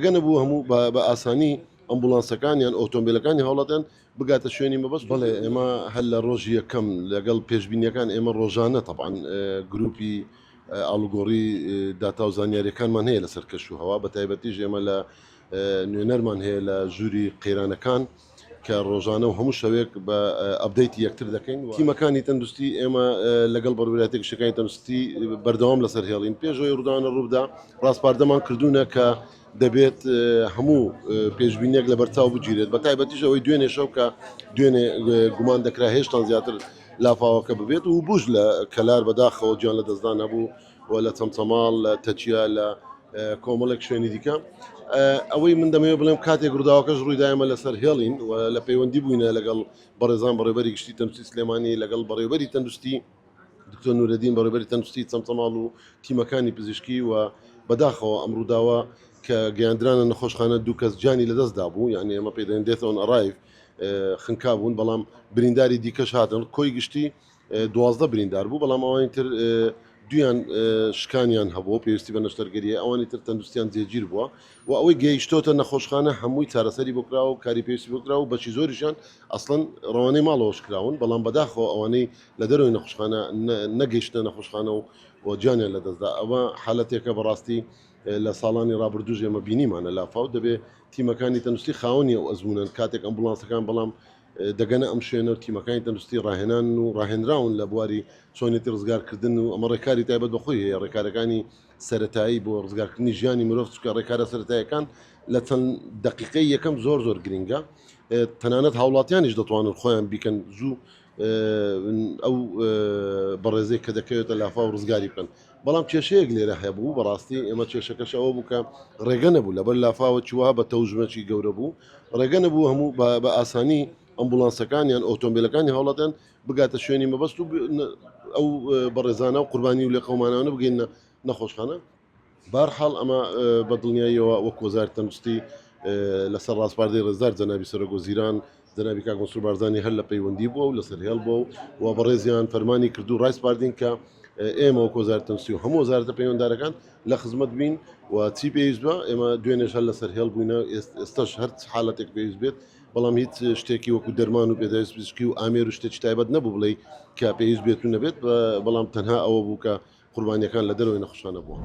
گەنەبوو هەموو بە ئاسانی ئەمبولانسەکانیان ئۆتۆمبیلەکانی هەوڵەتیان بگاتە شوێنی مەبەست. بەڵێ ئێمە هەر لە ڕۆژی یەکەم لەگەڵ پێشبینیەکان ئێمە ڕۆژانە تەبعاً گروپی ئاڵوگۆڕی داتا و زانیاریەکانمان هەیە لەسەر کەش و هەوا، بە تایبەتیش ئێمە لە نوێنەرمان هەیە لە ژووری قەیرانەکان کە ڕۆژانە و هەموو شەوێک بە ئەپدەیتی یەکتر دەکەین. تیمەکانی تەندروستی ئێمە لەگەڵ بەڕێوەبەری گشتەکانی تەندروستی بەردەوام لەسەر هێڵین. پێشەوەی ڕووداوانە ڕووبدا ڕاستپاردەمان کردوونە کە دەبێت هەموو پێشبینیەک لە بەرچاو بگیرێت، بە تایبەتیش ئەوەی دوێنێ شەو کە دوێنێ گومان دەکرا هێشتان زیاتر لافاوەکە ببێت و بوش لە کەلار بەداخەوە گیان لە دەستدا نەبوو و لە چەمچەماڵ لە تەچیا لە کۆمەڵێک شوێنی دیکە. ئەوەی من دەمەوێت بڵێم کاتێک ڕووداوەکەش ڕوویدایمە لەسەر هێڵین و لە پەیوەندی بووینە لەگەڵ بەڕێزان بەڕێوەبەری گشتی تەندروستی سلێمانی لەگەڵ بەڕێوەبەری تەندروستی دکتۆر نورەدین بەڕێوەبەری تەندروستی چەمچەماڵ و تیمەکانی پزیشکی و بەداخەوە ئەم ڕووداوە کە گەیاندرانە نەخۆشخانە دوو کەس جانی لەدەستدا بوو، یعنی ئێمە پێ دەڵێن دێت ئۆن ئەرایڤ خنکا بوون، بەڵام برینداری دیکەش هاتن. کۆی گشتی 12 بریندار بوو، بەڵام ئەوانی تر دویان شکانیان هەبوو پێویستی بە نەشتەرگەریە، ئەوانی تر تەندروستیان جێگیر بووە و ئەوەی گەیشتۆتە نەخۆشخانە هەمووی چارەسەری بۆ کراوە و کاری پێویستی بۆ کراوە و بەشی زۆریشان ئەسڵەن ڕەوانەی ماڵەوەش کراون، بەڵام بەداخەوە ئەوانەی لە دەرەوەی نەخۆشخانە نەگەیشتە نەخۆشخانە و جانیان لەدەستدا. ئەوە حالەتێکە بەڕاستی لە ساڵانی ڕابردوو ئێمە بینیمانە لافاو دەبێت تیمەکانی تەندروستی خاوەنی ئەو ئەزمونن کاتێک ئەمبولانسەکان بەڵام دەگەنە ئەم شوێنە و تیمەکانی تەندروستی ڕاهێنان و ڕاهێنراون لە بواری چۆنێتی ڕزگارکردن و ئەمە ڕێکاری تایبەت بەخۆی هەیە، ڕێکارەکانی سەرەتایی بۆ ڕزگارکردنی ژیانی مرۆڤ، چونکە ڕێکارە سەرەتاییەکان لە چەند دقیقەی یەکەم زۆر گرنگە، تەنانەت هاوڵاتیانیش دەتوانن خۆیان بیکەن زوو ئەو بەڕێزەی کە دەکەوێتە لافا و ڕزگاری بکەن. بەڵام کێشەیەک لێرە هەبوو، بەڕاستی ئێمە کێشەکەش ئەوە بوو کە ڕێگە نەبوو لەبەر لافاوە چوە بە تەوژمەکی گەورە بوو، ڕێگە نەبوو هەموو بە ئاسانی ئەمبولانسەکانیان ئۆتۆمبیلەکانی هەوڵەتیان بگاتە شوێنی مەبەست و ئەو بەڕێزانە و قوربانی و لێ قەومانانە بگەینە نەخۆشخانە. بەرحاڵ ئەمە بە دڵنیاییەوە وەکو وەزارەتی تەندروستی لەسەر ڕاستپاردەی ڕێزدار جەنابی سەرۆکوەزیران جەنابی کاک مەنسوور بارزانی هەر لە پەیوەندی بووە و لەسەر هێڵ بووە و بەڕێزیان فەرمانی کردو ڕایسپاردین کە ئێمە وەکو وەزارەتی تەندروستی و هەموو وەزارەتە پەیوەنددارەکان لە خزمەت بین و چی پێویست بە ئێمە دوێنێش هەر لەسەر هێڵ بووینە. ئێستاش هەر حالەتێک پێویست بێت، بەڵام هیچ شتێکی وەکو دەرمان و پێداویست پزیشکی و ئامێر و شتێکی تایبەت نەبوو بڵێ کە پێویست بێت و نەبێت، بەڵام تەنها ئەوە بوو کە قوربانیەکان لە دەرەوەی نەخۆشخانە بووە.